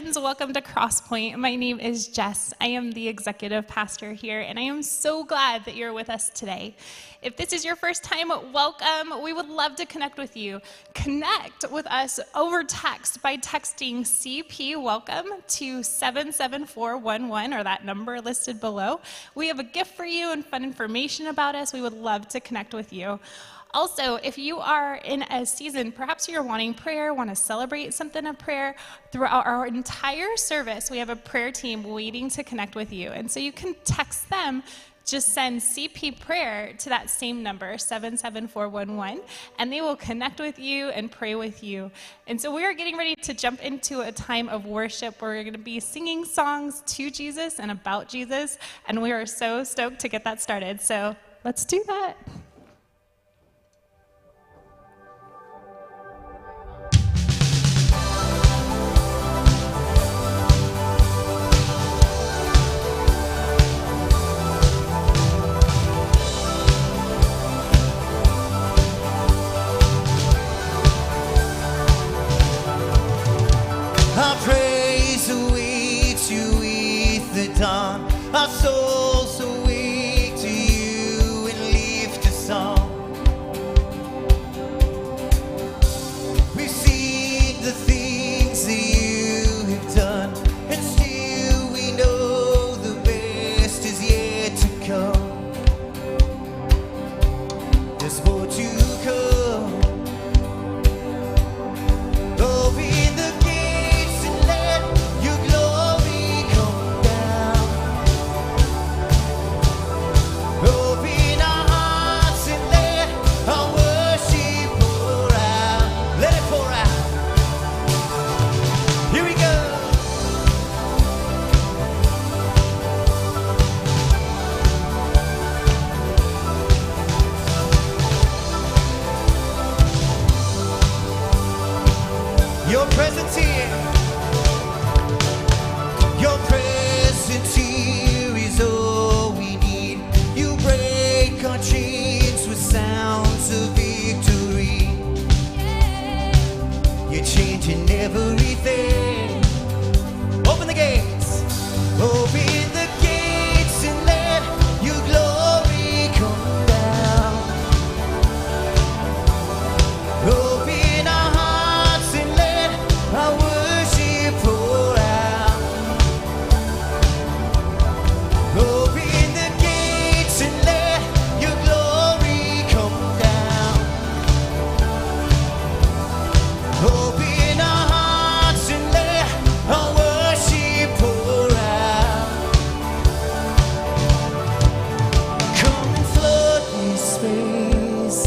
friends. Welcome to Crosspoint. My name is Jess. I am the executive pastor here, and I am so glad that you're with us today. If this is your first time, welcome. We would love to connect with you. Connect with us over text by texting CP Welcome to 77411, or that number listed below. We have a gift for you and fun information about us. We would love to connect with you. Also, if you are in a season, perhaps you're wanting prayer, want to celebrate something of prayer, throughout our entire service, we have a prayer team waiting to connect with you. And so you can text them, just send CP prayer to that same number, 77411, and they will connect with you and pray with you. And so we are getting ready to jump into a time of worship where we're going to be singing songs to Jesus and about Jesus, and we are so stoked to get that started. So let's do that. Our praise awaits you with the dawn. Our souls awake to you and lift a song. We've seen the things that you have done, and still we know the best is yet to come. There's more to come. Open the gates and let your glory come down. Open our hearts and let our worship pour out. Let it pour out. Here we go. Your presence here. Your presence here is all we need. You break our chains with sounds of victory. You're changing everything. Open the gates. Open the gates and let your glory come down. Open our hearts and let our worship pour out. Open the gates and let your glory come down. Open our hearts and let our worship pour out. Come and flood this space.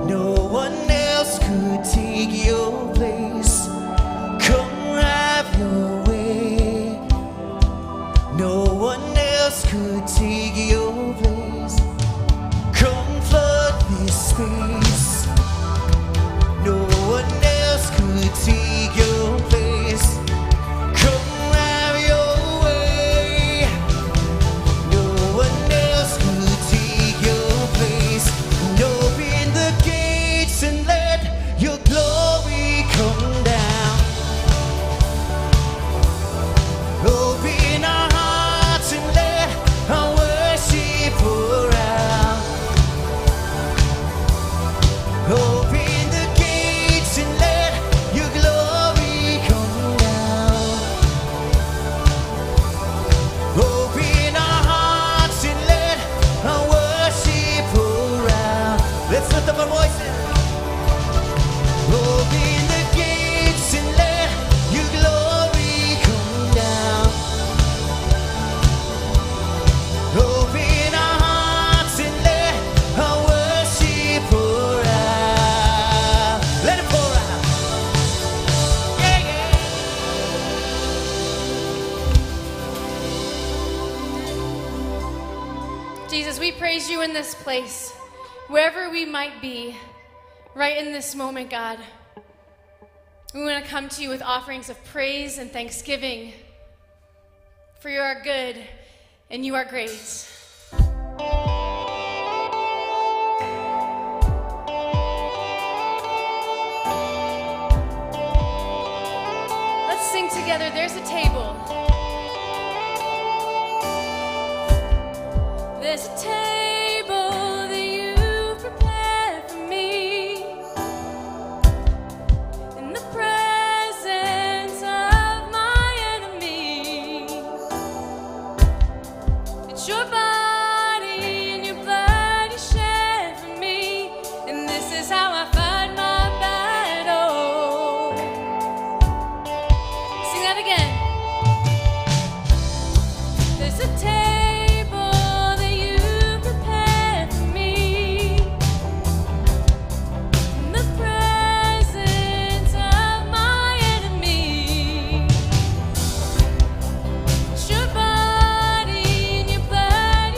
No one else could take your place. Come have your way. No one else could take your place. Come flood this space. No one else could take your place. Come have your way. No one else could take your place. And open the gates and let your glory come down. Open our hearts and let our worship pour out. Open the gates and let your glory come down. Open our hearts and let our worship pour out. Let's lift up our voices. Open the gates and let your glory come down. Open our hearts and let our worship pour out. Let it pour out. Yeah, yeah. Jesus, we praise you in this place, wherever we might be, right in this moment, God. We want to come to you with offerings of praise and thanksgiving, for you are good and you are great. Let's sing together. together, there's a table. There's a table that you prepared for me in the presence of my enemy. It's your body and your blood you shed for me, and this is how I fight my battle. Sing that again. There's a table that you prepared for me in the presence of my enemy. It's your body and your blood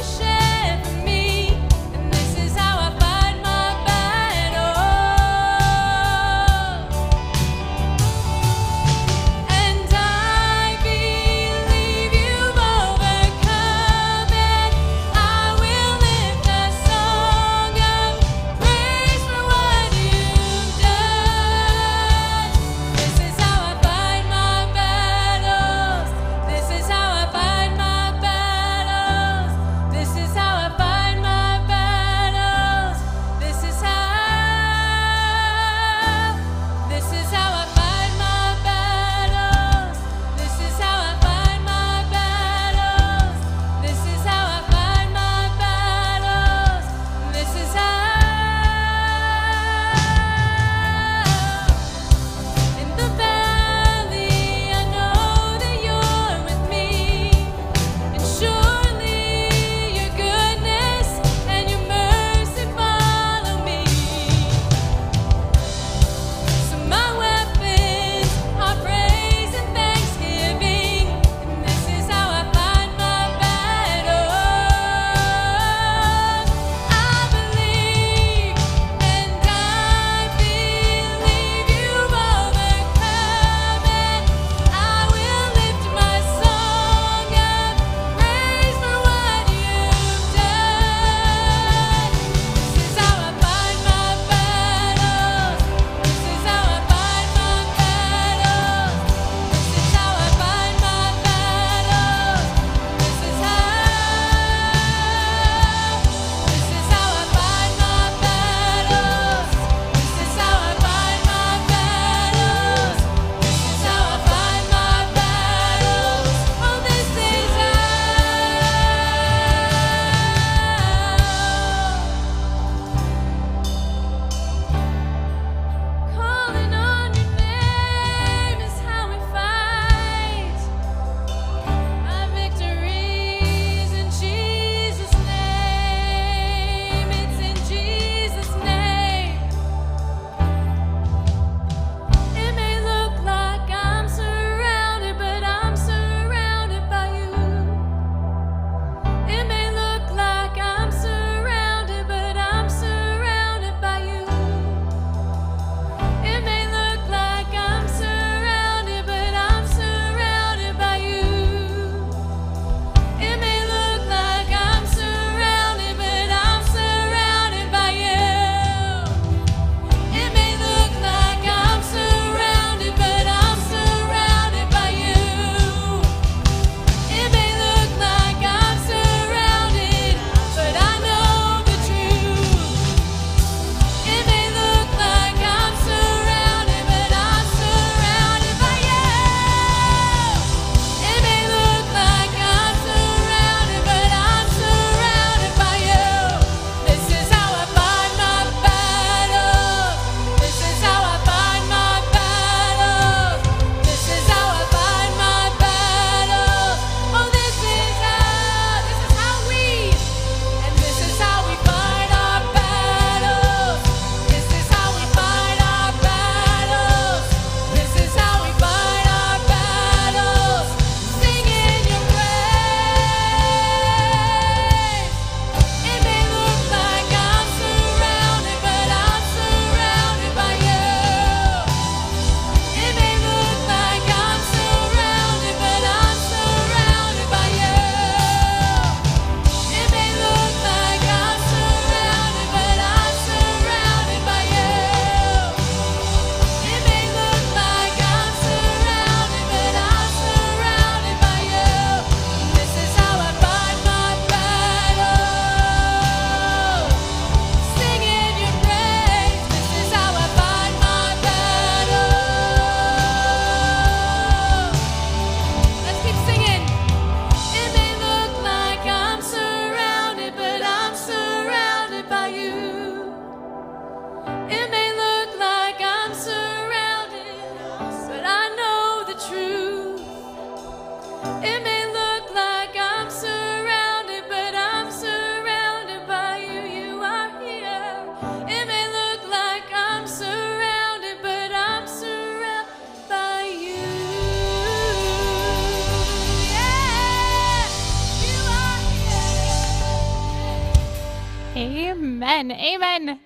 Amen. Amen.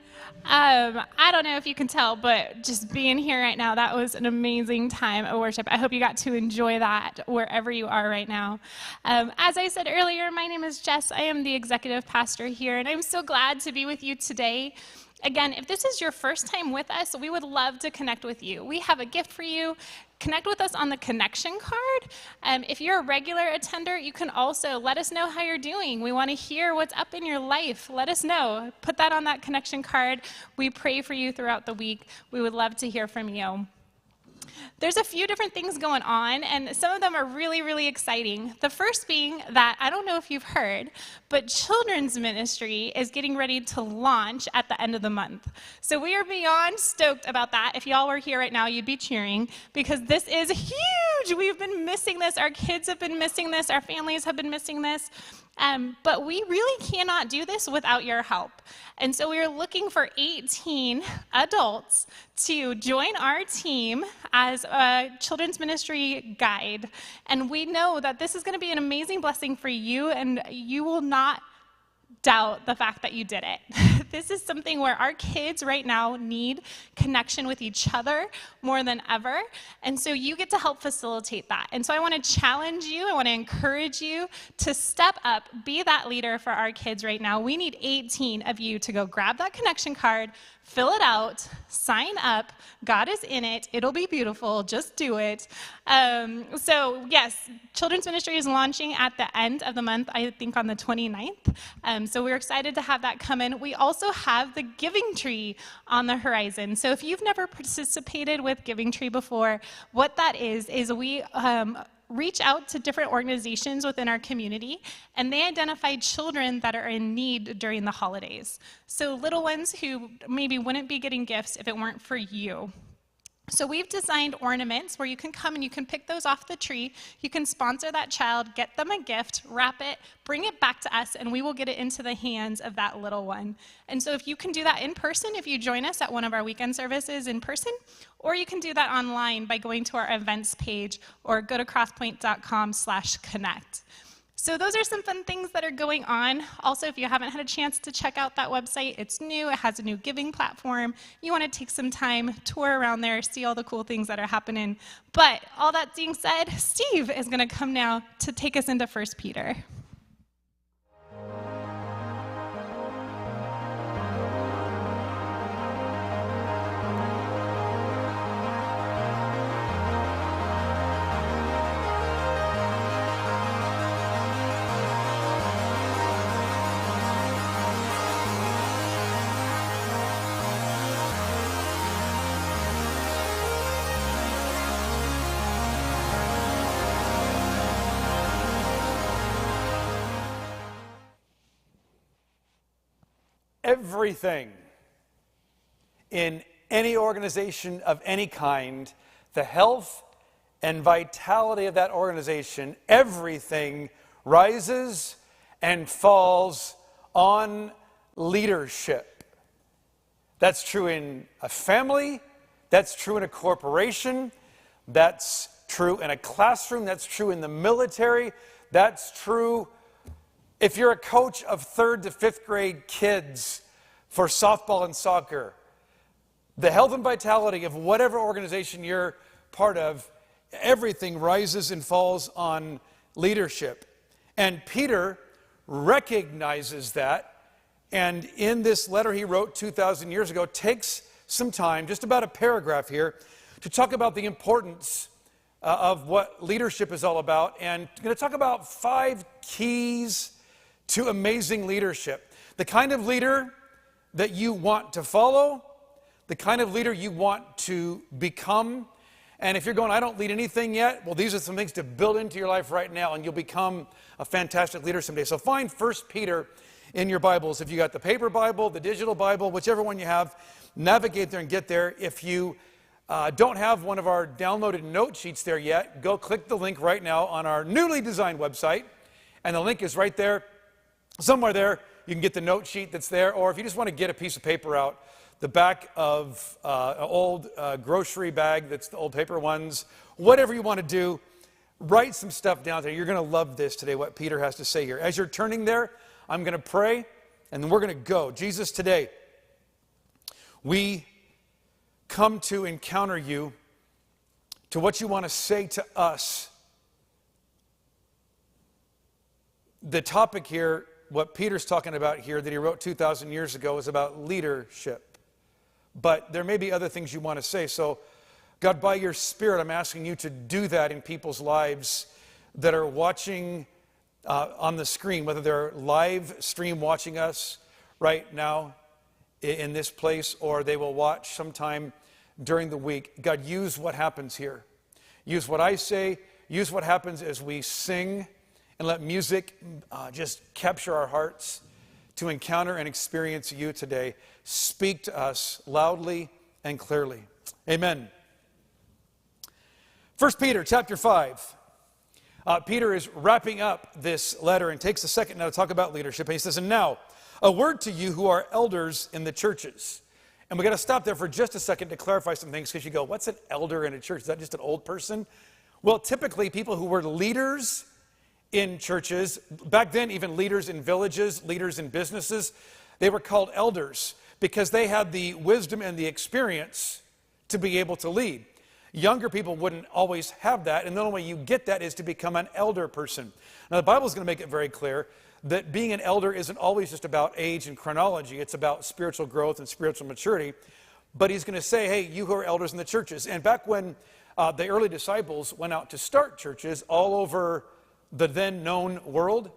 I don't know if you can tell, but just being here right now, that was an amazing time of worship. I hope you got to enjoy that wherever you are right now. As I said earlier, my name is Jess. I am the executive pastor here, and I'm so glad to be with you today. Again, if this is your first time with us, we would love to connect with you. We have a gift for you. Connect with us on the connection card. If you're a regular attender, you can also let us know how you're doing. We want to hear what's up in your life. Let us know. Put that on that connection card. We pray for you throughout the week. We would love to hear from you. There's a few different things going on, and some of them are really, really exciting. The first being that, I don't know if you've heard, but children's ministry is getting ready to launch at the end of the month. So we are beyond stoked about that. If y'all were here right now, you'd be cheering, because this is huge. We've been missing this. Our kids have been missing this. Our families have been missing this. But we really cannot do this without your help. And so we are looking for 18 adults to join our team as a children's ministry guide. And we know that this is going to be an amazing blessing for you, and you will not doubt the fact that you did it. This is something where our kids right now need connection with each other more than ever, and so you get to help facilitate that. And so I want to challenge you, I want to encourage you to step up, be that leader for our kids right now. We need 18 of you to go grab that connection card, fill it out, sign up. God is in it. It'll be beautiful. Just do it. So yes, children's ministry is launching at the end of the month, I think on the 29th. So we're excited to have that come in. We also have the Giving Tree on the horizon. So if you've never participated with Giving Tree before, what that is we reach out to different organizations within our community, and they identify children that are in need during the holidays. So little ones who maybe wouldn't be getting gifts if it weren't for you. So we've designed ornaments where you can come and you can pick those off the tree. You can sponsor that child, get them a gift, wrap it, bring it back to us, and we will get it into the hands of that little one. And so if you can do that in person, if you join us at one of our weekend services in person, or you can do that online by going to our events page or go to crosspoint.com/connect. So those are some fun things that are going on. Also, if you haven't had a chance to check out that website, it's new. It has a new giving platform. You want to take some time, tour around there, see all the cool things that are happening. But all that being said, Steve is going to come now to take us into 1 Peter. Everything in any organization of any kind, the health and vitality of that organization, everything rises and falls on leadership. That's true in a family, that's true in a corporation, that's true in a classroom, that's true in the military, that's true if you're a coach of 3rd to 5th grade kids for softball and soccer. The health and vitality of whatever organization you're part of, everything rises and falls on leadership. And Peter recognizes that, and in this letter he wrote 2,000 years ago, takes some time, just about a paragraph here, to talk about the importance of what leadership is all about. And I'm going to talk about 5 keys to amazing leadership. The kind of leader that you want to follow, the kind of leader you want to become. And if you're going, I don't lead anything yet, well, these are some things to build into your life right now, and you'll become a fantastic leader someday. So find 1 Peter in your Bibles. If you got the paper Bible, the digital Bible, whichever one you have, navigate there and get there. If you don't have one of our downloaded note sheets there yet, go click the link right now on our newly designed website, and the link is right there. Somewhere there, you can get the note sheet that's there, or if you just want to get a piece of paper out, the back of an old grocery bag, that's the old paper ones, whatever you want to do, write some stuff down there. You're going to love this today, what Peter has to say here. As you're turning there, I'm going to pray, and then we're going to go. Jesus, today, we come to encounter you, to what you want to say to us. The topic here, what Peter's talking about here that he wrote 2,000 years ago, is about leadership. But there may be other things you want to say. So, God, by your Spirit, I'm asking you to do that in people's lives that are watching on the screen, whether they're live stream watching us right now in this place, or they will watch sometime during the week. God, use what happens here. Use what I say. Use what happens as we sing, and let music just capture our hearts to encounter and experience you today. Speak to us loudly and clearly. Amen. 1 Peter chapter 5. Peter is wrapping up this letter and takes a second now to talk about leadership. And he says, and now, a word to you who are elders in the churches. And we got to stop there for just a second to clarify some things, because you go, what's an elder in a church? Is that just an old person? Well, typically people who were leaders in churches, back then even leaders in villages, leaders in businesses, they were called elders because they had the wisdom and the experience to be able to lead. Younger people wouldn't always have that, and the only way you get that is to become an elder person. Now, the Bible is going to make it very clear that being an elder isn't always just about age and chronology. It's about spiritual growth and spiritual maturity. But he's going to say, hey, you who are elders in the churches. And back when the early disciples went out to start churches all over the then known world,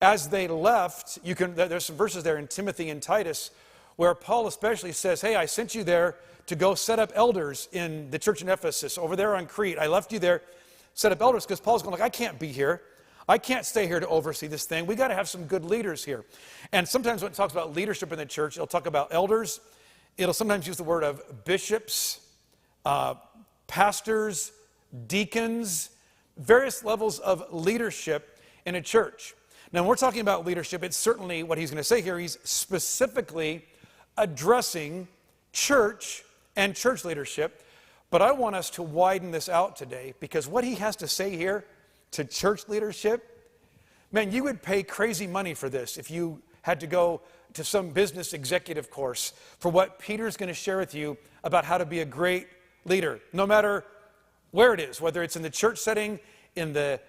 as they left, there's some verses there in Timothy and Titus where Paul especially says, hey, I sent you there to go set up elders in the church in Ephesus, over there on Crete. I left you there, set up elders, because Paul's going like, I can't be here. I can't stay here to oversee this thing. We got to have some good leaders here. And sometimes when it talks about leadership in the church, it'll talk about elders. It'll sometimes use the word of bishops, pastors, deacons, various levels of leadership in a church. Now, when we're talking about leadership, it's certainly what he's going to say here. He's specifically addressing church and church leadership. But I want us to widen this out today, because what he has to say here to church leadership, man, you would pay crazy money for this if you had to go to some business executive course for what Peter's going to share with you about how to be a great leader, no matter where it is, whether it's in the church setting, in the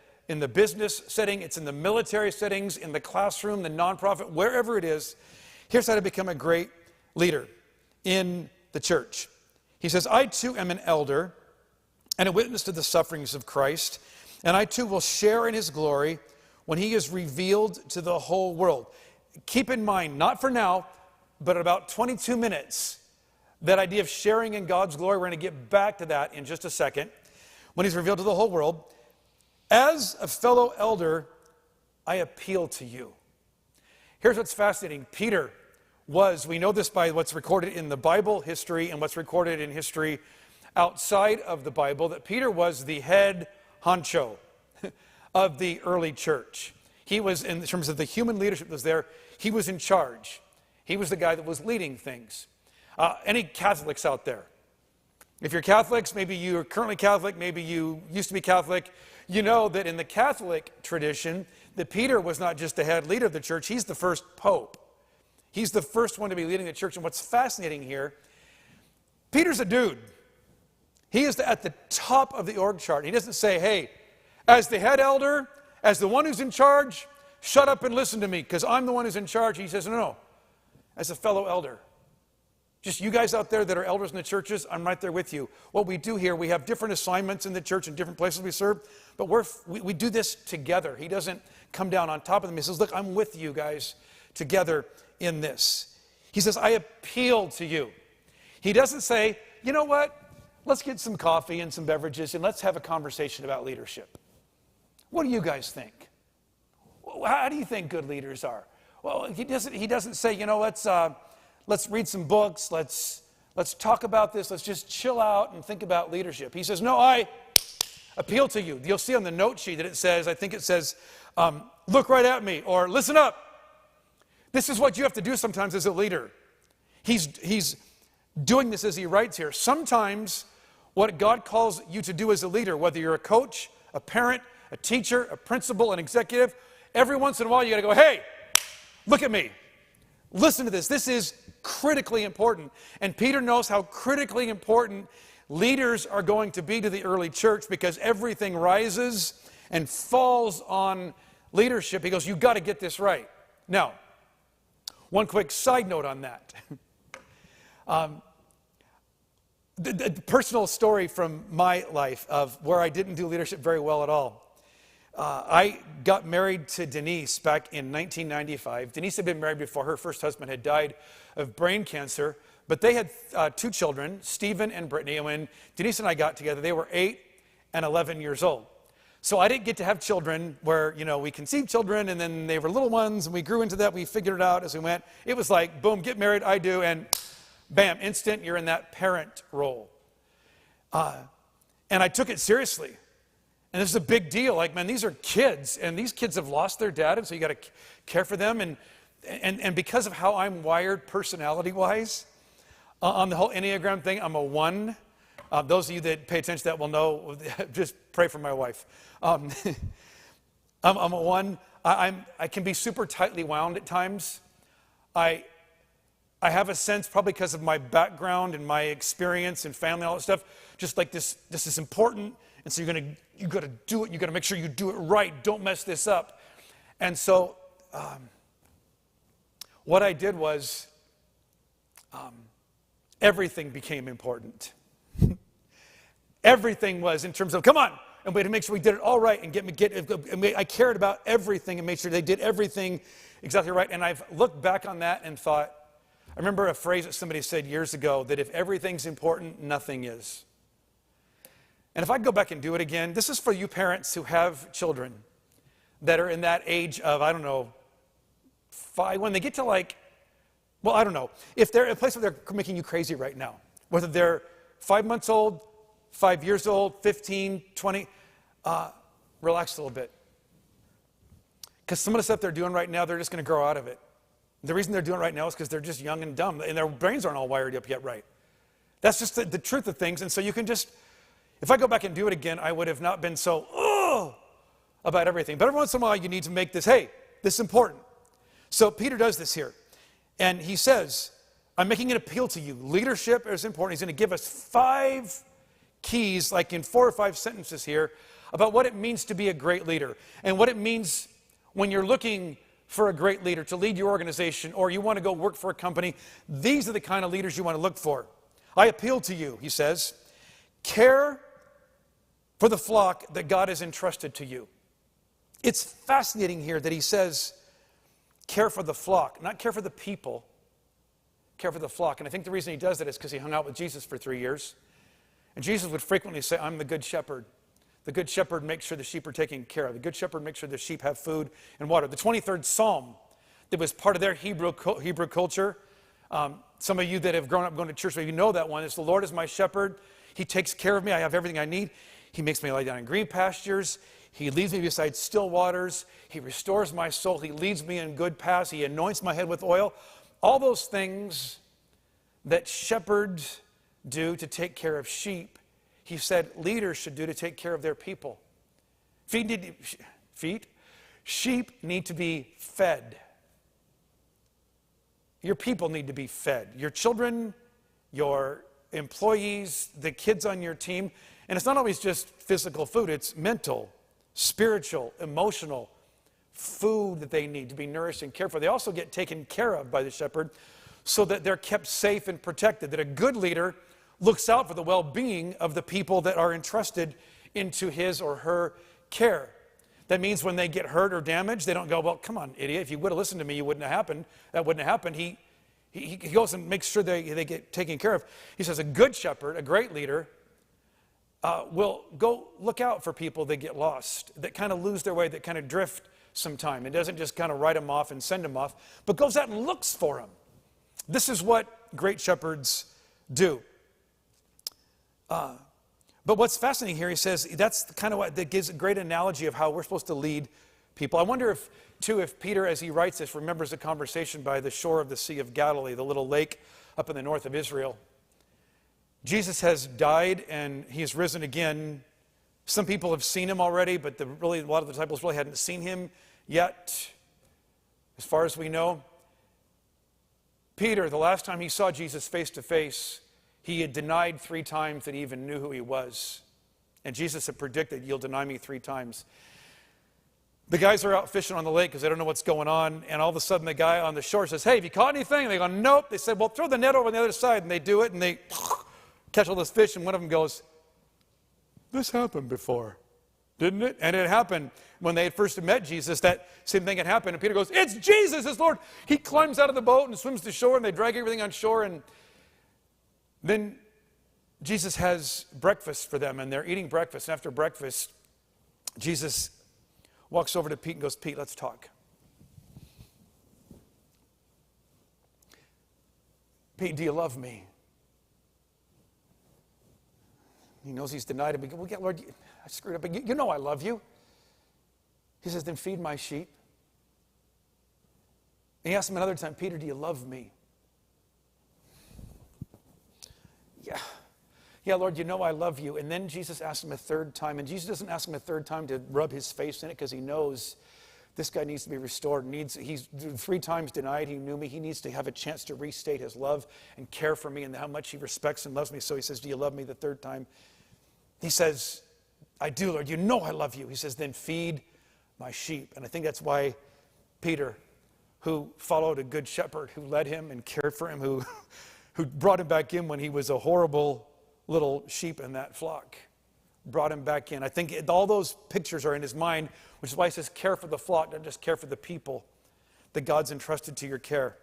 business setting, it's in the military settings, in the classroom, the nonprofit, wherever it is. Here's how to become a great leader in the church. He says, I too am an elder and a witness to the sufferings of Christ, and I too will share in his glory when he is revealed to the whole world. Keep in mind, not for now, but about 22 minutes, that idea of sharing in God's glory. We're going to get back to that in just a second. When he's revealed to the whole world, as a fellow elder, I appeal to you. Here's what's fascinating. Peter was, we know this by what's recorded in the Bible history and what's recorded in history outside of the Bible, that Peter was the head honcho of the early church. He was, in terms of the human leadership that was there, he was in charge. He was the guy that was leading things. Any Catholics out there? If you're Catholics, maybe you're currently Catholic, maybe you used to be Catholic, you know that in the Catholic tradition, that Peter was not just the head leader of the church, he's the first pope. He's the first one to be leading the church. And what's fascinating here, Peter's a dude. He is at the top of the org chart. He doesn't say, hey, as the head elder, as the one who's in charge, shut up and listen to me because I'm the one who's in charge. He says, no, as a fellow elder. Just you guys out there that are elders in the churches, I'm right there with you. What we do here, we have different assignments in the church and different places we serve, but we do this together. He doesn't come down on top of them. He says, look, I'm with you guys together in this. He says, I appeal to you. He doesn't say, you know what, let's get some coffee and some beverages and let's have a conversation about leadership. What do you guys think? How do you think good leaders are? Well, he doesn't say, you know, let's read some books, let's talk about this, let's just chill out and think about leadership. He says, no, I appeal to you. You'll see on the note sheet that it says, I think it says, look right at me, or listen up. This is what you have to do sometimes as a leader. He's doing this as he writes here. Sometimes what God calls you to do as a leader, whether you're a coach, a parent, a teacher, a principal, an executive, every once in a while you got to go, hey, look at me. Listen to this. This is critically important. And Peter knows how critically important leaders are going to be to the early church because everything rises and falls on leadership. He goes, you've got to get this right. Now, one quick side note on that. The personal story from my life of where I didn't do leadership very well at all. I got married to Denise back in 1995. Denise had been married before. Her first husband had died of brain cancer, but they had 2 children, Stephen and Brittany. And when Denise and I got together, they were 8 and 11 years old. So I didn't get to have children where, we conceived children and then they were little ones and we grew into that. We figured it out as we went. It was like, boom, get married, I do, and bam, instant, you're in that parent role. And I took it seriously. And this is a big deal. Like, man, these are kids, and these kids have lost their dad, and so you got to care for them. And because of how I'm wired personality-wise, on the whole Enneagram thing, I'm a 1. Those of you that pay attention to that will know, just pray for my wife. I'm a 1. I can be super tightly wound at times. I have a sense, probably because of my background and my experience and family and all that stuff, just like this is important. And so you got to do it. You got to make sure you do it right. Don't mess this up. And so what I did was everything became important. Everything was in terms of, come on, and we had to make sure we did it all right and I cared about everything and made sure they did everything exactly right. And I've looked back on that and thought, I remember a phrase that somebody said years ago, that if everything's important, nothing is. And if I go back and do it again, this is for you parents who have children that are in that age of, 5, when they get to I don't know. If they're in a place where they're making you crazy right now, whether they're 5 months old, 5 years old, 15, 20, relax a little bit. Because some of the stuff they're doing right now, they're just going to grow out of it. The reason they're doing it right now is because they're just young and dumb, and their brains aren't all wired up yet right. That's just the truth of things, and so you can just, if I go back and do it again, I would have not been so, about everything. But every once in a while, you need to make this, hey, this is important. So Peter does this here, and he says, I'm making an appeal to you. Leadership is important. He's going to give us 5 keys, like in 4 or 5 sentences here, about what it means to be a great leader, and what it means when you're looking for a great leader to lead your organization, or you want to go work for a company. These are the kind of leaders you want to look for. I appeal to you, he says, care for the flock that God has entrusted to you. It's fascinating here that he says, care for the flock, not care for the people, care for the flock. And I think the reason he does that is because he hung out with Jesus for 3 years. And Jesus would frequently say, I'm the good shepherd. The good shepherd makes sure the sheep are taken care of. The good shepherd makes sure the sheep have food and water. The 23rd Psalm, that was part of their Hebrew culture. Some of you that have grown up going to church, you know that one. It's the Lord is my shepherd. He takes care of me. I have everything I need. He makes me lie down in green pastures. He leads me beside still waters. He restores my soul. He leads me in good paths. He anoints my head with oil. All those things that shepherds do to take care of sheep, he said leaders should do to take care of their people. Sheep need to be fed. Your people need to be fed. Your children, your employees, the kids on your team. And it's not always just physical food, it's mental, spiritual, emotional food that they need to be nourished and cared for. They also get taken care of by the shepherd so that they're kept safe and protected. That a good leader looks out for the well-being of the people that are entrusted into his or her care. That means when they get hurt or damaged, they don't go, well, come on, idiot, if you would have listened to me, that wouldn't have happened. He goes and makes sure they get taken care of. He says a good shepherd, a great leader, will go look out for people that get lost, that kind of lose their way, that kind of drift sometime. It doesn't just kind of write them off and send them off, but goes out and looks for them. This is what great shepherds do. But what's fascinating here, he says, that's kind of what that gives a great analogy of how we're supposed to lead people. I wonder if Peter, as he writes this, remembers a conversation by the shore of the Sea of Galilee, the little lake up in the north of Israel. Jesus has died and he has risen again. Some people have seen him already, but a lot of the disciples really hadn't seen him yet, as far as we know. Peter, the last time he saw Jesus face to face, he had denied 3 times that he even knew who he was. And Jesus had predicted, you'll deny me 3 times. The guys are out fishing on the lake because they don't know what's going on. And all of a sudden the guy on the shore says, hey, have you caught anything? And they go, nope. They said, well, throw the net over on the other side. And they do it and they catch all this fish. And one of them goes, this happened before, didn't it? And it happened when they had first met Jesus. That same thing had happened. And Peter goes, it's Jesus, it's Lord. He climbs out of the boat and swims to shore. And they drag everything on shore. And then Jesus has breakfast for them. And they're eating breakfast. And after breakfast, Jesus walks over to Pete and goes, Pete, let's talk. Pete, do you love me? He knows he's denied him. He goes, well, yeah, Lord, I screwed up, but you know I love you. He says, then feed my sheep. And he asks him another time, Peter, do you love me? Yeah, Lord, you know I love you. And then Jesus asks him a third time. And Jesus doesn't ask him a third time to rub his face in it because he knows this guy needs to be restored. He's 3 times denied he knew me. He needs to have a chance to restate his love and care for me and how much he respects and loves me. So he says, do you love me the third time? He says, I do, Lord. You know I love you. He says, then feed my sheep. And I think that's why Peter, who followed a good shepherd, who led him and cared for him, who brought him back in when he was a horrible little sheep in that flock, brought him back in. I think all those pictures are in his mind, which is why he says care for the flock, not just care for the people that God's entrusted to your care.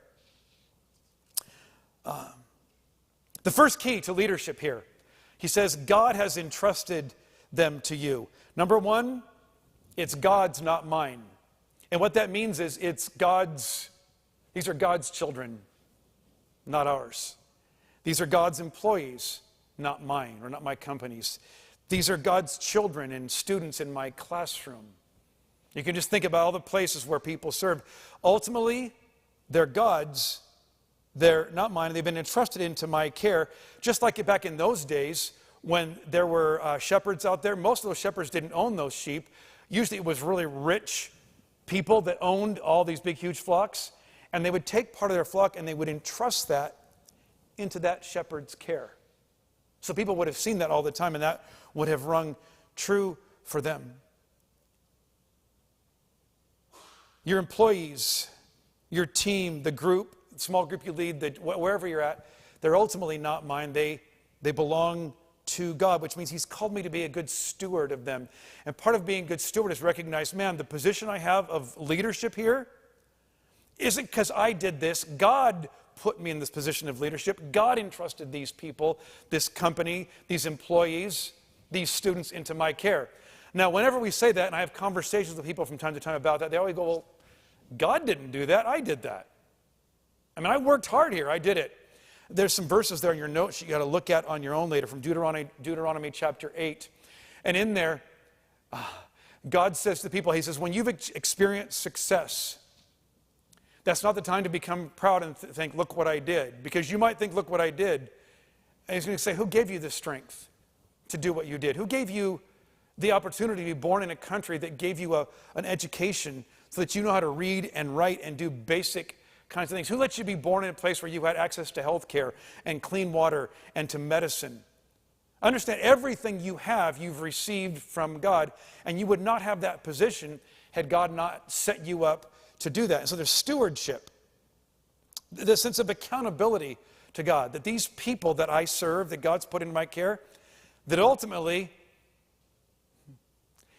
The first key to leadership here, he says God has entrusted them to you. Number 1, it's God's, not mine. And what that means is it's God's, these are God's children, not ours. These are God's employees, not mine or not my company's. These are God's children and students in my classroom. You can just think about all the places where people serve. Ultimately, they're God's. They're not mine. They've been entrusted into my care. Just like back in those days when there were shepherds out there, most of those shepherds didn't own those sheep. Usually it was really rich people that owned all these big, huge flocks. And they would take part of their flock and they would entrust that into that shepherd's care. So people would have seen that all the time, and that would have rung true for them. Your employees, your team, the group, small group you lead, wherever you're at, they're ultimately not mine. They belong to God, which means he's called me to be a good steward of them. And part of being a good steward is recognize, man, the position I have of leadership here isn't because I did this. God put me in this position of leadership. God entrusted these people, this company, these employees, these students into my care. Now, whenever we say that, and I have conversations with people from time to time about that, they always go, well, God didn't do that, I did that. I mean, I worked hard here, I did it. There's some verses there in your notes you got to look at on your own later from Deuteronomy chapter 8. And in there, God says to the people, he says, when you've experienced success, that's not the time to become proud and think, look what I did. Because you might think, look what I did. And he's going to say, who gave you the strength to do what you did? Who gave you the opportunity to be born in a country that gave you an education so that you know how to read and write and do basic kinds of things? Who let you be born in a place where you had access to health care and clean water and to medicine? Understand, everything you have, you've received from God, and you would not have that position had God not set you up to do that. And so there's stewardship, the sense of accountability to God, that these people that I serve, that God's put in my care, that ultimately,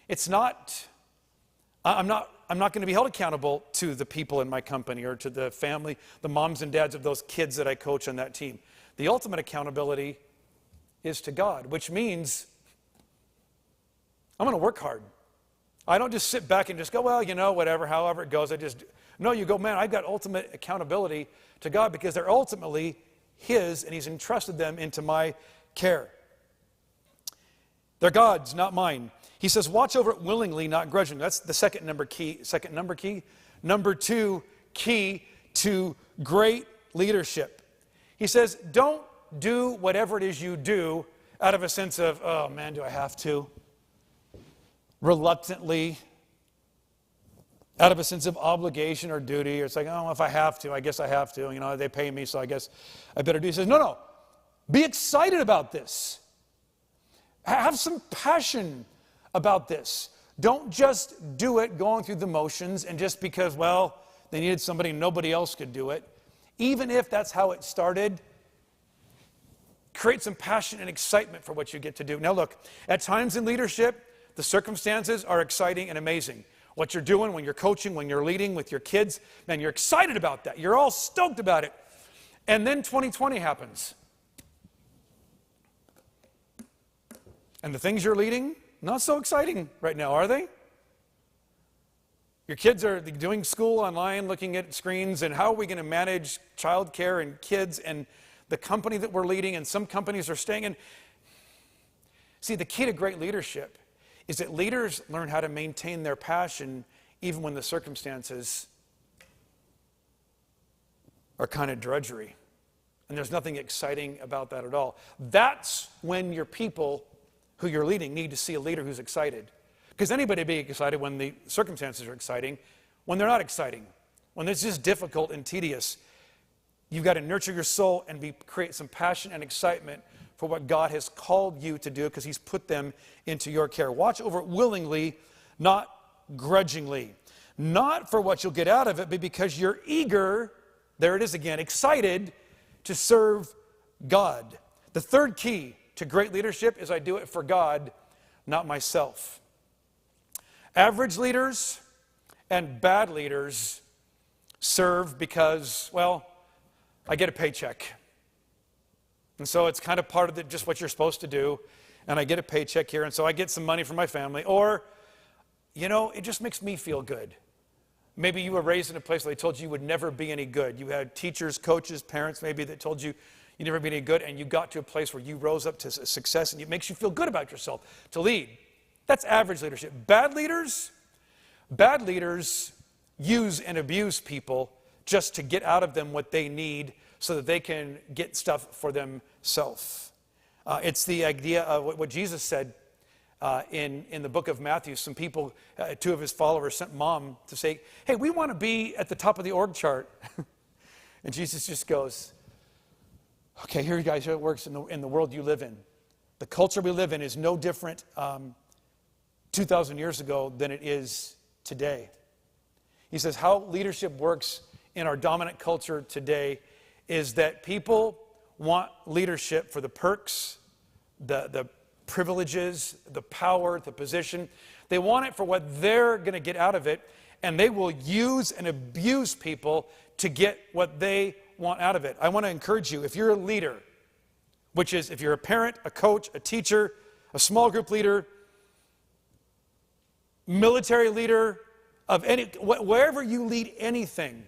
it's not, I'm not going to be held accountable to the people in my company or to the family, the moms and dads of those kids that I coach on that team. The ultimate accountability is to God, which means I'm going to work hard. I don't just sit back and just go, well, you know, whatever, however it goes. No, you go, man, I've got ultimate accountability to God because they're ultimately his and he's entrusted them into my care. They're God's, not mine. He says, watch over it willingly, not grudgingly. That's the second number key. Number 2 key to great leadership. He says, don't do whatever it is you do out of a sense of, oh man, do I have to? Reluctantly. out of a sense of obligation or duty. Or it's like, oh, if I have to, I guess I have to. You know, they pay me, so I guess I better do. He says, no. Be excited about this. Have some passion about this. Don't just do it going through the motions and just because, well, they needed somebody and nobody else could do it. Even if that's how it started, create some passion and excitement for what you get to do. Now look, at times in leadership, the circumstances are exciting and amazing. What you're doing when you're coaching, when you're leading with your kids, man, you're excited about that. You're all stoked about it. And then 2020 happens. And the things you're leading, not so exciting right now, are they? Your kids are doing school online, looking at screens, and how are we going to manage childcare and kids and the company that we're leading, and some companies are staying in. See, the key to great leadership is that leaders learn how to maintain their passion even when the circumstances are kind of drudgery. And there's nothing exciting about that at all. That's when your people who you're leading need to see a leader who's excited. Because anybody be excited when the circumstances are exciting. When they're not exciting, when it's just difficult and tedious, you've got to nurture your soul and create some passion and excitement for what God has called you to do because he's put them into your care. Watch over it willingly, not grudgingly. Not for what you'll get out of it, but because you're eager, there it is again, excited to serve God. The third key to great leadership is I do it for God, not myself. Average leaders and bad leaders serve because, well, I get a paycheck. And so it's kind of part of just what you're supposed to do. And I get a paycheck here, and so I get some money from my family. Or, it just makes me feel good. Maybe you were raised in a place where they told you would never be any good. You had teachers, coaches, parents maybe that told you you'd never be any good, and you got to a place where you rose up to success, and it makes you feel good about yourself to lead. That's average leadership. Bad leaders use and abuse people just to get out of them what they need so that they can get stuff for themselves. It's the idea of what Jesus said in the book of Matthew. Some people, two of his followers, sent mom to say, hey, we want to be at the top of the org chart. And Jesus just goes, okay, here you guys, how it works in the world you live in. The culture we live in is no different 2,000 years ago than it is today. He says how leadership works in our dominant culture today is that people want leadership for the perks, the privileges, the power, the position. They want it for what they're going to get out of it, and they will use and abuse people to get what they want out of it. I want to encourage you, if you're a leader, which is if you're a parent, a coach, a teacher, a small group leader, military leader, wherever you lead anything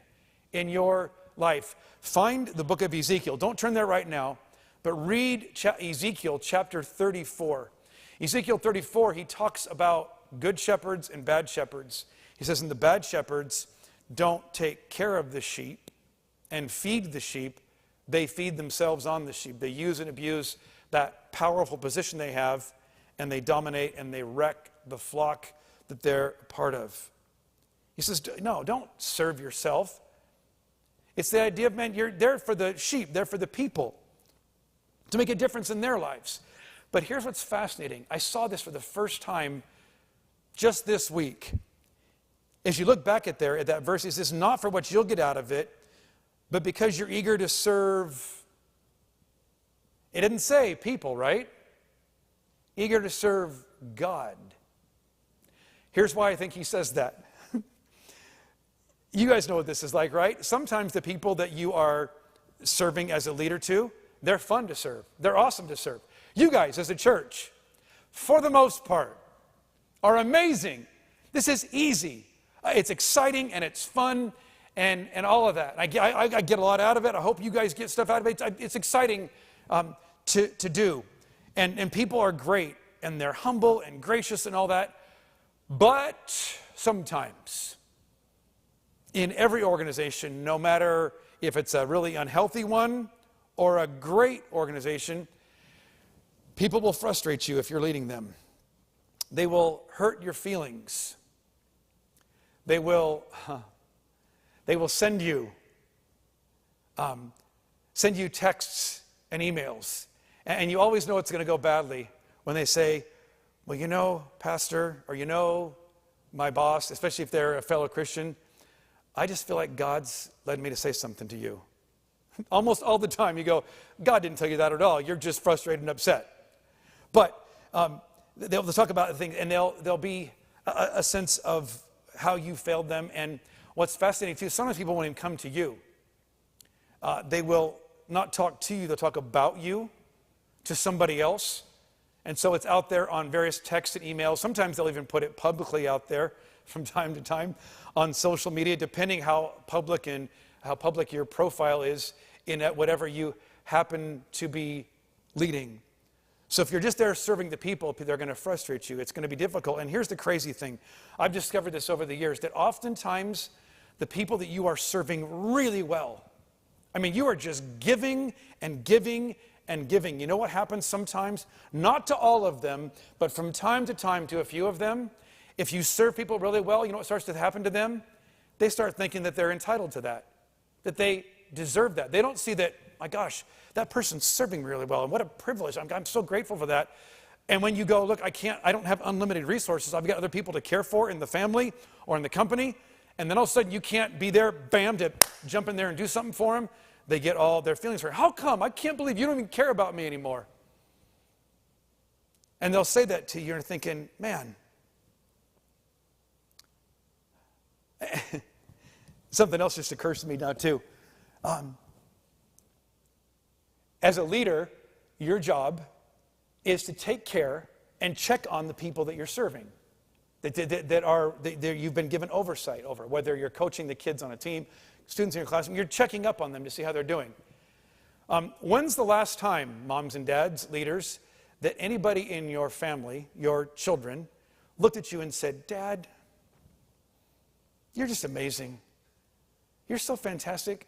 in your life, find the book of Ezekiel. Don't turn there right now, but read Ezekiel chapter 34. Ezekiel 34, he talks about good shepherds and bad shepherds. He says, and the bad shepherds don't take care of the sheep and feed the sheep. They feed themselves on the sheep. They use and abuse that powerful position they have, and they dominate and they wreck the flock that they're a part of. He says, no, don't serve yourself. It's the idea of, man, you're there for the sheep, there for the people, to make a difference in their lives. But here's what's fascinating. I saw this for the first time just this week. As you look back at that verse, it says, not for what you'll get out of it, but because you're eager to serve. It didn't say people, right? Eager to serve God. Here's why I think he says that. You guys know what this is like, right? Sometimes the people that you are serving as a leader to, they're fun to serve. They're awesome to serve. You guys as a church, for the most part, are amazing. This is easy. It's exciting and it's fun and all of that. I get a lot out of it. I hope you guys get stuff out of it. It's exciting to do. And people are great and they're humble and gracious and all that. But sometimes, in every organization, no matter if it's a really unhealthy one or a great organization, people will frustrate you if you're leading them. They will hurt your feelings. They will send you texts and emails, and you always know it's going to go badly when they say, well, you know, Pastor, or you know, my boss, especially if they're a fellow Christian, I just feel like God's led me to say something to you. Almost all the time you go, God didn't tell you that at all. You're just frustrated and upset. But they'll talk about things, and there'll be a sense of how you failed them. And what's fascinating too, sometimes people won't even come to you. They will not talk to you, they'll talk about you to somebody else. And so it's out there on various texts and emails. Sometimes they'll even put it publicly out there from time to time on social media, depending how public your profile is in whatever you happen to be leading. So if you're just there serving the people, they're going to frustrate you. It's going to be difficult. And here's the crazy thing. I've discovered this over the years, that oftentimes the people that you are serving really well, I mean, you are just giving and giving and giving. You know what happens sometimes? Not to all of them, but from time to time to a few of them. If you serve people really well, you know what starts to happen to them? They start thinking that they're entitled to that they deserve that. They don't see that, my gosh, that person's serving really well, and what a privilege. I'm so grateful for that. And when you go, look, I don't have unlimited resources. I've got other people to care for in the family or in the company, and then all of a sudden you can't be there, bam, to jump in there and do something for them. They get all their feelings hurt. How come? I can't believe you don't even care about me anymore. And they'll say that to you, and you're thinking, man, something else just occurs to me now too. As a leader, your job is to take care and check on the people that you're serving, that you've been given oversight over, whether you're coaching the kids on a team, students in your classroom, you're checking up on them to see how they're doing. When's the last time, moms and dads, leaders, that anybody in your family, your children, looked at you and said, Dad, you're just amazing. You're so fantastic.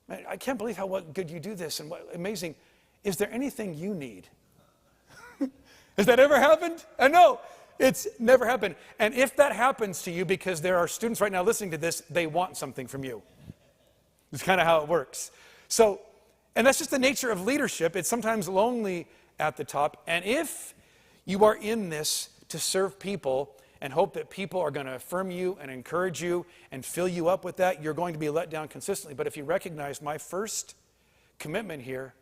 Man, I can't believe how good you do this and what amazing. Is there anything you need? Has that ever happened? I know. It's never happened. And if that happens to you, because there are students right now listening to this, they want something from you. It's kind of how it works. So, and that's just the nature of leadership. It's sometimes lonely at the top. And if you are in this to serve people and hope that people are going to affirm you and encourage you and fill you up with that, you're going to be let down consistently. But if you recognize my first commitment here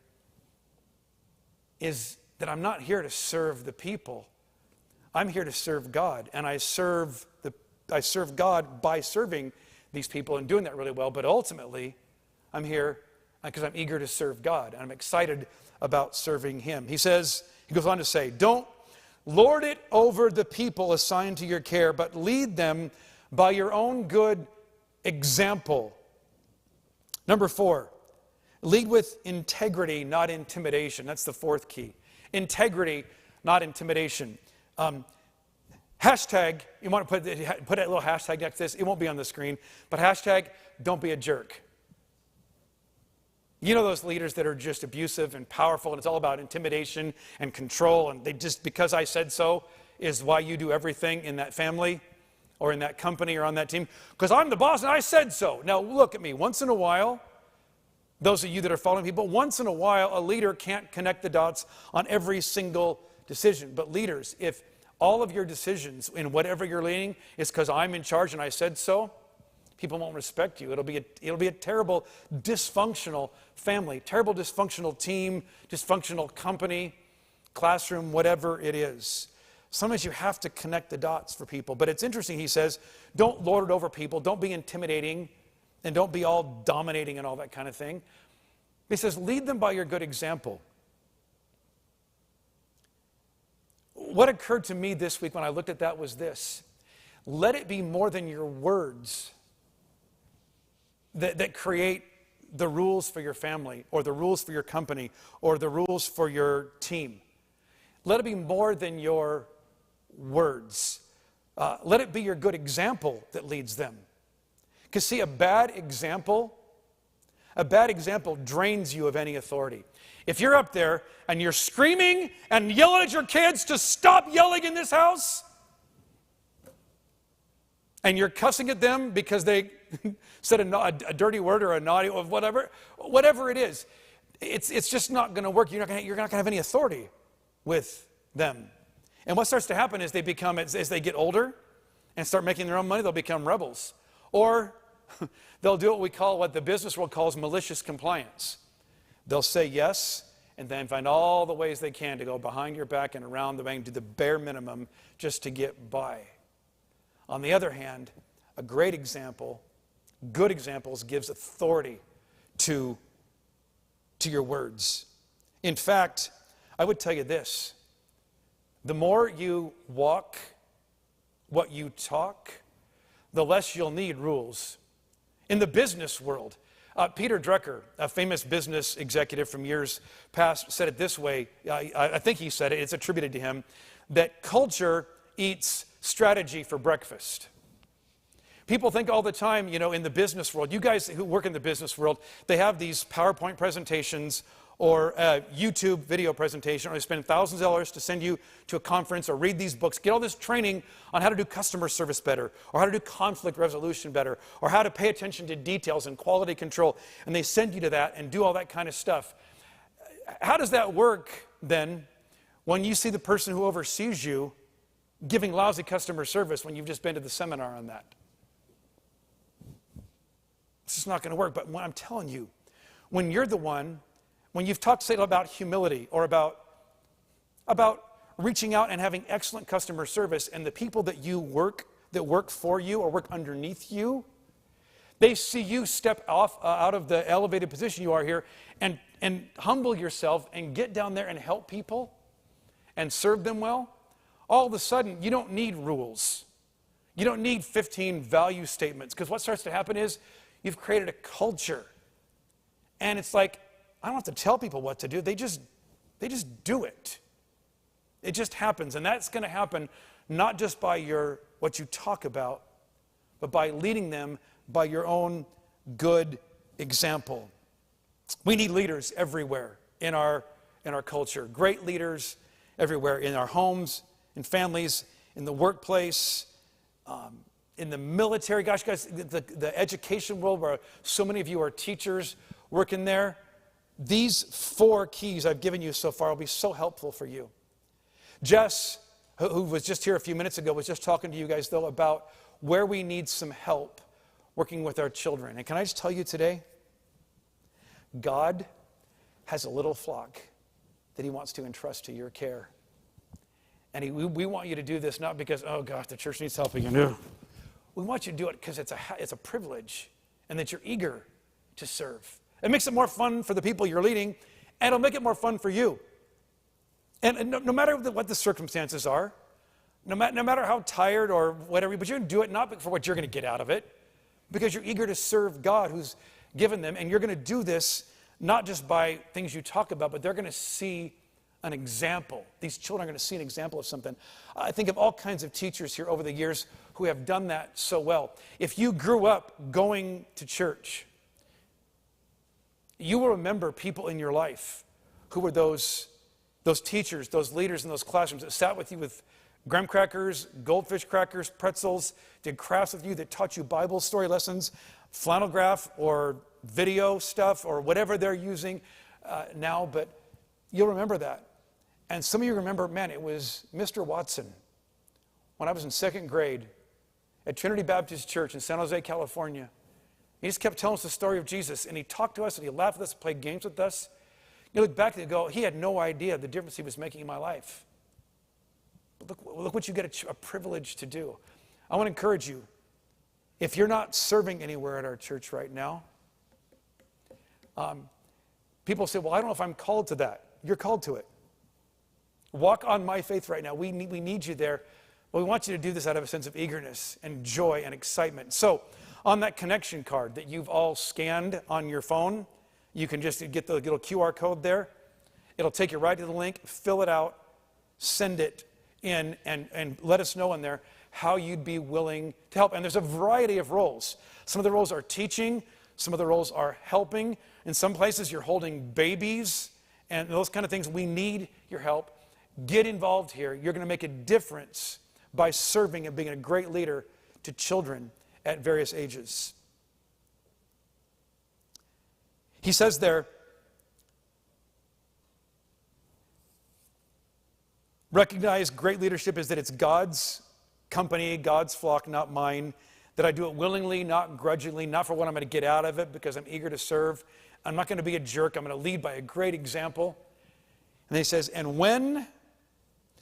is that I'm not here to serve the people. I'm here to serve God. And I serve God by serving these people and doing that really well. But ultimately, I'm here because I'm eager to serve God. And I'm excited about serving Him. He goes on to say, don't lord it over the people assigned to your care, but lead them by your own good example. Number 4, lead with integrity, not intimidation. That's the fourth key. Integrity, not intimidation. Hashtag, you want to put a little hashtag next to this. It won't be on the screen, but hashtag, don't be a jerk. You know those leaders that are just abusive and powerful, and it's all about intimidation and control, and they just, because I said so, is why you do everything in that family or in that company or on that team. Because I'm the boss and I said so. Now look at me. Once in a while, those of you that are following people, once in a while, a leader can't connect the dots on every single decision. But leaders, if all of your decisions in whatever you're leading is because I'm in charge and I said so, people won't respect you. It'll be a terrible, dysfunctional family, terrible, dysfunctional team, dysfunctional company, classroom, whatever it is. Sometimes you have to connect the dots for people. But it's interesting, he says, don't lord it over people. Don't be intimidating, and don't be all dominating and all that kind of thing. He says, lead them by your good example. What occurred to me this week when I looked at that was this. Let it be more than your words that create the rules for your family or the rules for your company or the rules for your team. Let it be more than your words. Let it be your good example that leads them. Because see, a bad example drains you of any authority. If you're up there and you're screaming and yelling at your kids to stop yelling in this house, and you're cussing at them because they said a dirty word or a naughty or whatever it is, it's just not going to work. You're not going to have any authority with them. And what starts to happen is they become, as they get older and start making their own money, they'll become rebels. Or they'll do what the business world calls malicious compliance. They'll say yes and then find all the ways they can to go behind your back and around the way and do the bare minimum just to get by. On the other hand, a great example, good examples, gives authority to your words. In fact, I would tell you this: the more you walk what you talk, the less you'll need rules. In the business world, Peter Drucker, a famous business executive from years past, said it this way. I think he said it, it's attributed to him, that culture eats strategy for breakfast. People think all the time, in the business world, you guys who work in the business world, they have these PowerPoint presentations or a YouTube video presentation, or they spend thousands of dollars to send you to a conference or read these books, get all this training on how to do customer service better, or how to do conflict resolution better, or how to pay attention to details and quality control, and they send you to that and do all that kind of stuff. How does that work then when you see the person who oversees you giving lousy customer service when you've just been to the seminar on that? This is not going to work. But what I'm telling you, when you're the one, when you've talked, say, about humility or about reaching out and having excellent customer service, and the people that work for you or work underneath you, they see you step off out of the elevated position you are here and humble yourself and get down there and help people and serve them well, all of a sudden you don't need rules. You don't need 15 value statements, because what starts to happen is you've created a culture. And it's like, I don't have to tell people what to do. They just do it. It just happens. And that's going to happen not just by what you talk about, but by leading them by your own good example. We need leaders everywhere in our culture. Great leaders everywhere, in our homes, in families, in the workplace, in the military. Gosh, guys, the education world, where so many of you are teachers working there. These 4 keys I've given you so far will be so helpful for you. Jess, who was just here a few minutes ago, was just talking to you guys, though, about where we need some help working with our children. And can I just tell you today, God has a little flock that he wants to entrust to your care. And we want you to do this not because, oh gosh, the church needs helping you. No. We want you to do it because it's a privilege, and that you're eager to serve. It makes it more fun for the people you're leading, and it'll make it more fun for you. And no matter what the circumstances are, no matter how tired or whatever, but you're going to do it not for what you're going to get out of it, because you're eager to serve God who's given them. And you're going to do this not just by things you talk about, but they're going to see an example. These children are going to see an example of something. I think of all kinds of teachers here over the years who have done that so well. If you grew up going to church, you will remember people in your life who were those teachers, those leaders in those classrooms that sat with you with graham crackers, goldfish crackers, pretzels, did crafts with you, that taught you Bible story lessons, flannel graph or video stuff or whatever they're using now, but you'll remember that. And some of you remember, man, it was Mr. Watson when I was in 2nd grade at Trinity Baptist Church in San Jose, California. He just kept telling us the story of Jesus, and he talked to us, and he laughed with us, played games with us. You look back and go, he had no idea the difference he was making in my life. But look what you get a privilege to do. I want to encourage you, if you're not serving anywhere at our church right now, people say, well, I don't know if I'm called to that. You're called to it. Walk on my faith right now. We need you there. But we want you to do this out of a sense of eagerness and joy and excitement. So on that connection card that you've all scanned on your phone, you can just get the little QR code there. It'll take you right to the link, fill it out, send it in, and let us know in there how you'd be willing to help. And there's a variety of roles. Some of the roles are teaching. Some of the roles are helping. In some places, you're holding babies and those kind of things. We need your help. Get involved here. You're going to make a difference by serving and being a great leader to children at various ages. He says there, recognize great leadership is that it's God's company, God's flock, not mine, that I do it willingly, not grudgingly, not for what I'm going to get out of it, because I'm eager to serve. I'm not going to be a jerk. I'm going to lead by a great example. And he says, and when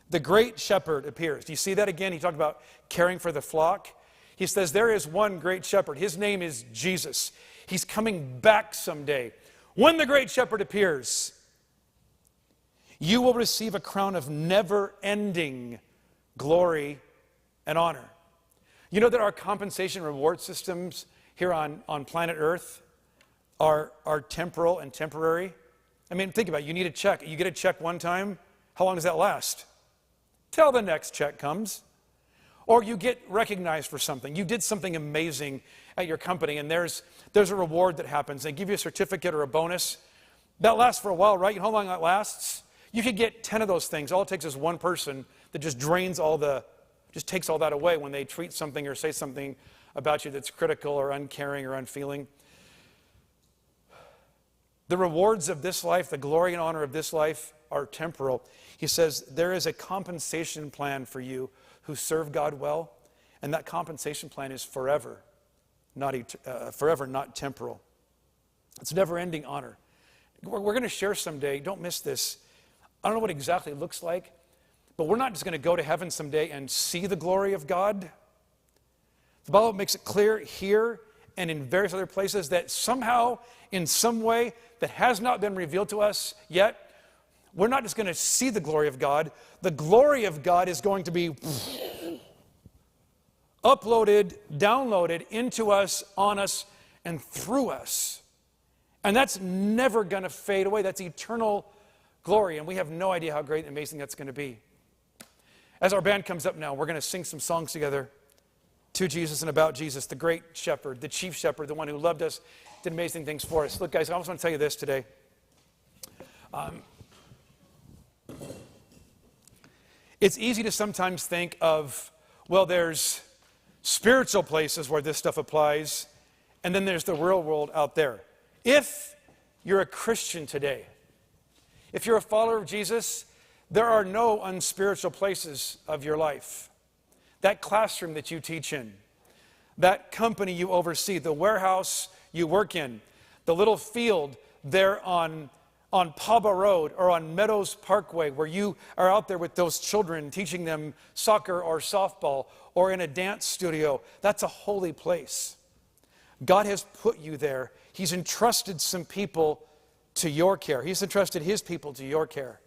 the great shepherd appears. Do you see that again? He talked about caring for the flock. He says, there is one great shepherd. His name is Jesus. He's coming back someday. When the great shepherd appears, you will receive a crown of never-ending glory and honor. You know that our compensation reward systems here on planet Earth are temporal and temporary? I mean, think about it. You need a check. You get a check one time. How long does that last? Till the next check comes. Or you get recognized for something. You did something amazing at your company, and there's a reward that happens. They give you a certificate or a bonus. That lasts for a while, right? You know how long that lasts? You could get 10 of those things. All it takes is one person that just just takes all that away when they treat something or say something about you that's critical or uncaring or unfeeling. The rewards of this life, the glory and honor of this life are temporal. He says there is a compensation plan for you who serve God well, and that compensation plan is forever, not temporal. It's never-ending honor. We're going to share someday, don't miss this. I don't know what exactly it looks like, but we're not just going to go to heaven someday and see the glory of God. The Bible makes it clear here and in various other places that somehow, in some way that has not been revealed to us yet, we're not just going to see the glory of God. The glory of God is going to be uploaded, downloaded into us, on us, and through us. And that's never going to fade away. That's eternal glory, and we have no idea how great and amazing that's going to be. As our band comes up now, we're going to sing some songs together to Jesus and about Jesus, the great shepherd, the chief shepherd, the one who loved us, did amazing things for us. Look, guys, I just want to tell you this today. It's easy to sometimes think of, well, there's spiritual places where this stuff applies, and then there's the real world out there. If you're a Christian today, if you're a follower of Jesus, there are no unspiritual places of your life. That classroom that you teach in, that company you oversee, the warehouse you work in, the little field there on Paba Road or on Meadows Parkway where you are out there with those children teaching them soccer or softball, or in a dance studio, that's a holy place. God has put you there. He's entrusted some people to your care. He's entrusted his people to your care.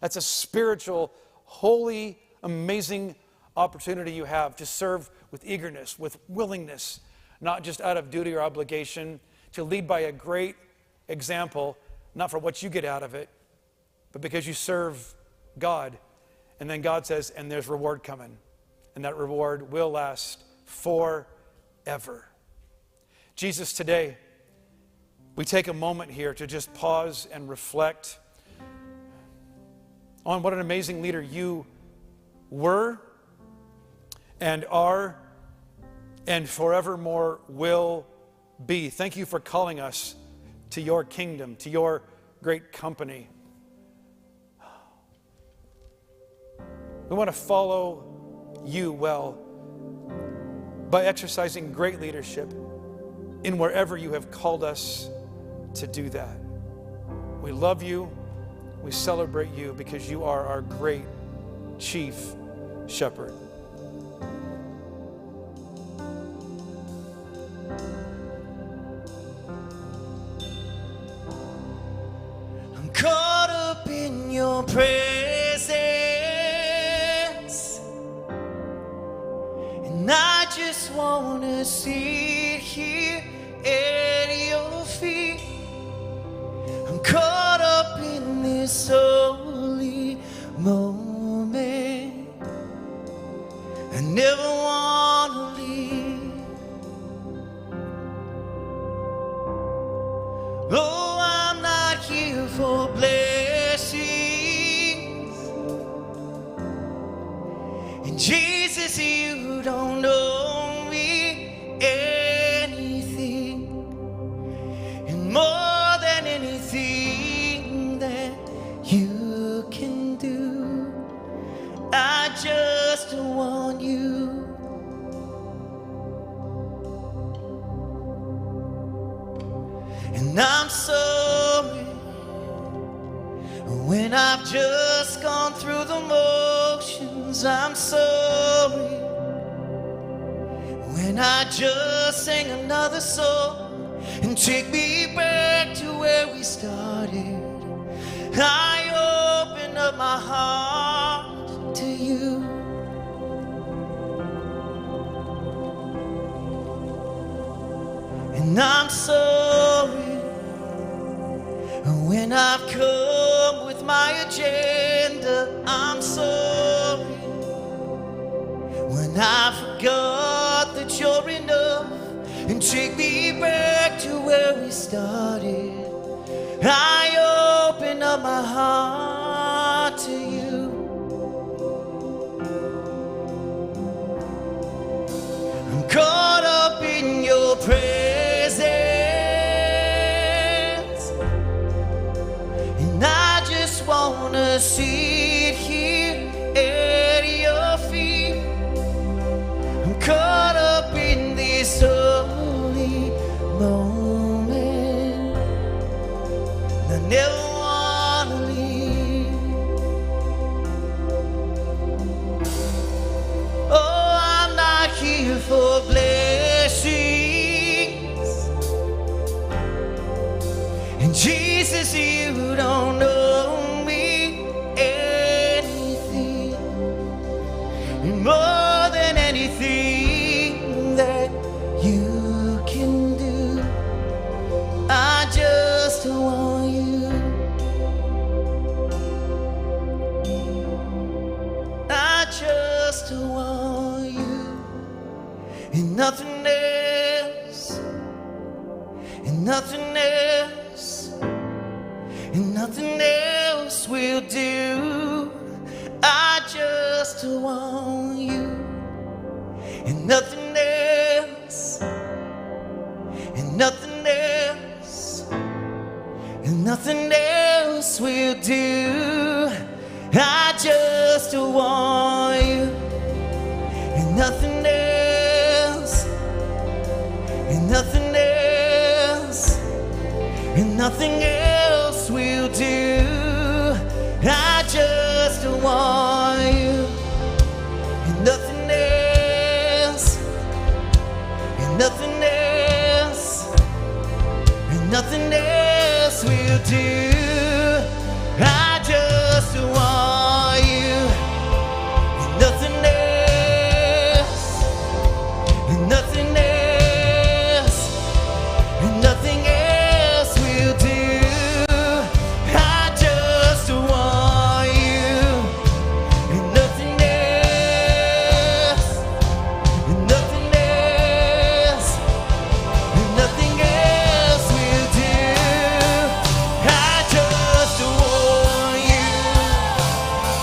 That's a spiritual, holy, amazing opportunity you have to serve with eagerness, with willingness, not just out of duty or obligation, to lead by a great example, not for what you get out of it, but because you serve God. And then God says, and there's reward coming. And that reward will last forever. Jesus, today, we take a moment here to just pause and reflect on what an amazing leader you were and are and forevermore will be. Thank you for calling us to your kingdom, to your great company. We want to follow you well by exercising great leadership in wherever you have called us to do that. We love you. We celebrate you because you are our great chief shepherd. I'm caught up in your presence, and I just want to sit here at your feet. I'm caught up in this holy moment. I never want to leave. Oh, I'm not here for blessings. And Jesus, you don't know me. And I'm sorry when I've just gone through the motions. I'm sorry when I just sang another song. And take me back to where we started. I open up my heart to you. And I'm sorry when I've come with my agenda. I'm sorry when I forgot that you're enough. And take me back to where we started. I open up my heart to you. I'm caught up in your presence, and I just wanna sit here at your feet. I'm caught up in this holy moment. I never wanna leave. Oh, I'm not here for blessings. And Jesus, you don't owe me anything. And more than anything that you can do, I just want you. I just want you. And nothing else. And nothing else. And nothing else will do. I just want you. And nothing else. And nothing else. And nothing else will do. I just want you. And nothing else. And nothing else. And nothing else will do. I just want you. And nothing else. And nothing else. And nothing else will do. I just want you. And nothing else. And nothing else. And nothing else will do. I just want you. And nothing else. And nothing else. And nothing else will do. I just want you.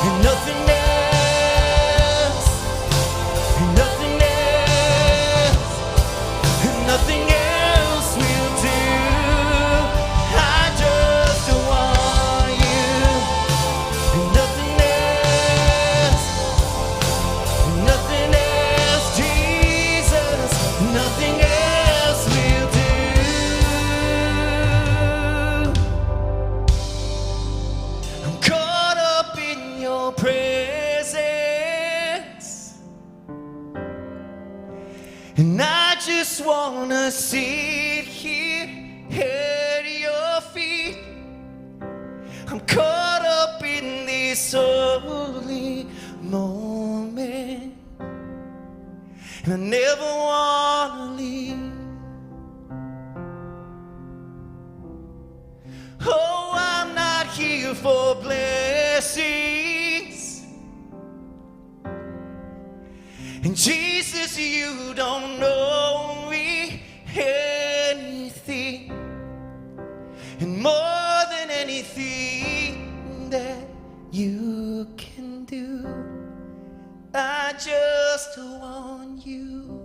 And nothing else. And nothing else. And nothing else will do. I just want you. And nothing else. And nothing else, Jesus. Nothing else will do. I'm caught up in your presence, and I just wanna sit here at your feet. I'm caught up in this holy moment, and I never wanna leave. Oh, I'm not here for blessings. And Jesus, you don't know me anything. And more than anything that you can do, I just want you.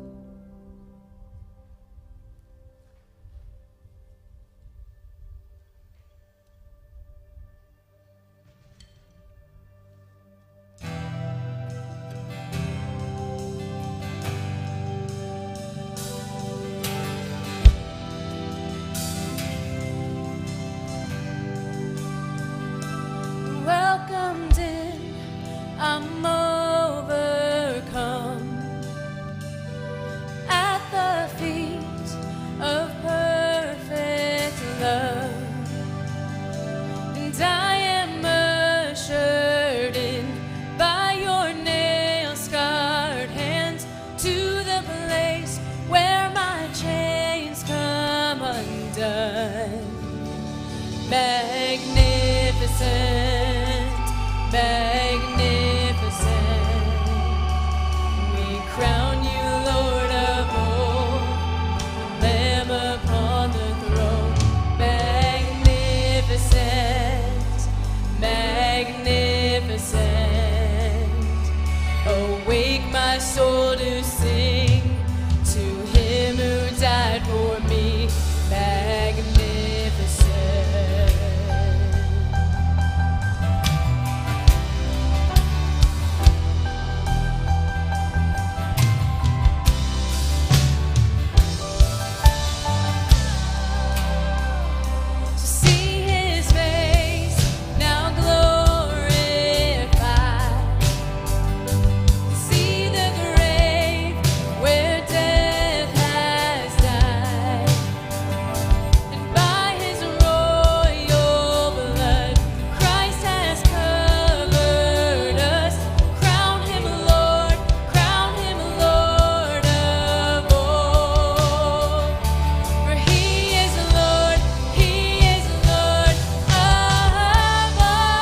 done. Magnificent, magnificent. We crown you Lord of all, Lamb upon the throne. Magnificent, magnificent. Awake my soul to sing to him who died for me. Magnificent. See his face now glorified. See the grave where death has died. And by his royal blood, Christ has covered us. Crown him Lord of all. For he is Lord of all.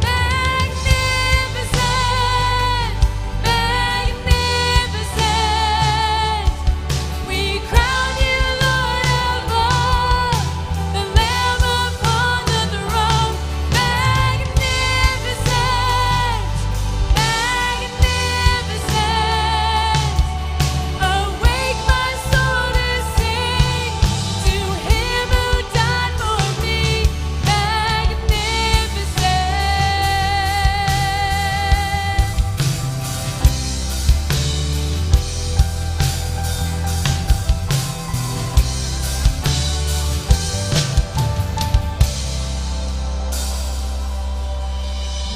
Magnificent, magnificent. We crown you Lord of all, the Lamb upon the throne. Magnificent, magnificent. Awake my soul to sing to him who died for me. Magnificent.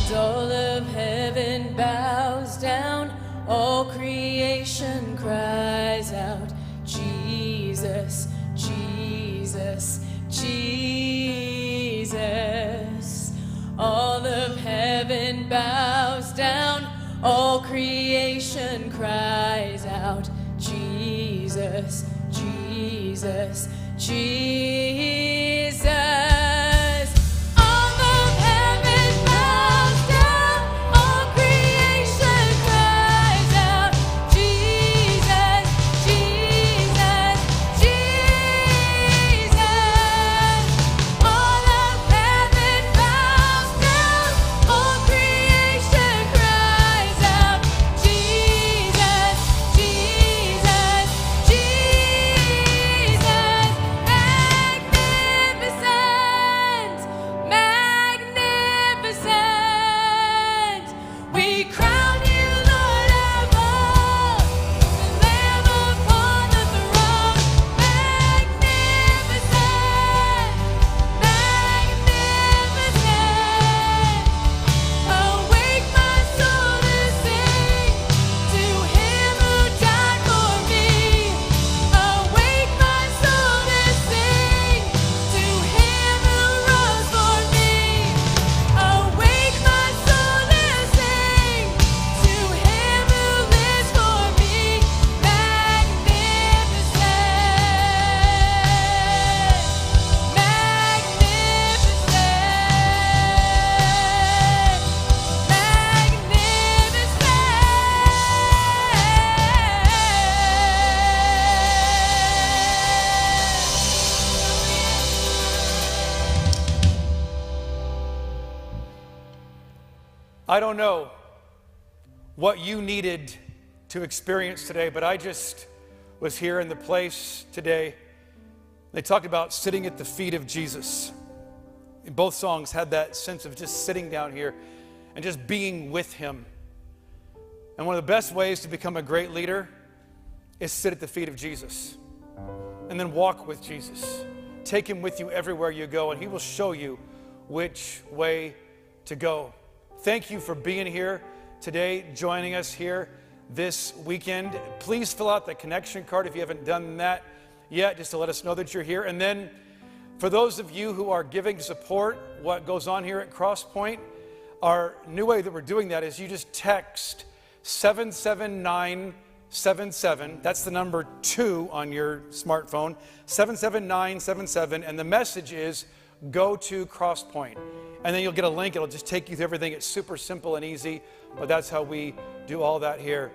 And all of heaven bows down, all creation cries out, Jesus, Jesus, Jesus. All of heaven bows down, all creation cries out, Jesus, Jesus, Jesus. All of heaven bows down, all creation cries out, Jesus, Jesus, Jesus. All of heaven bows down, all creation cries out, Jesus, Jesus, Jesus. Magnificent, magnificent. We crown you Lord of all, the Lamb upon the throne. Magnificent, magnificent. Awake my soul to sing to him who died for me. Awake my soul to sing to him who rose for me. Awake my soul to sing to him who lives for me. I don't know what you needed to experience today, but I just was here in the place today. They talked about sitting at the feet of Jesus. And both songs had that sense of just sitting down here and just being with him. And one of the best ways to become a great leader is sit at the feet of Jesus and then walk with Jesus. Take him with you everywhere you go, and he will show you which way to go. Thank you for being here today, joining us here this weekend. Please fill out the connection card if you haven't done that yet, just to let us know that you're here. And then for those of you who are giving to support what goes on here at Crosspoint, our new way that we're doing that is you just text 779 77. That's the number 2 on your smartphone, 77977. And the message is, go to Crosspoint. And then you'll get a link. It'll just take you through everything. It's super simple and easy, but that's how we do all that here.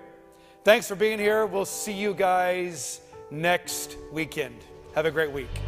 Thanks for being here. We'll see you guys next weekend. Have a great week.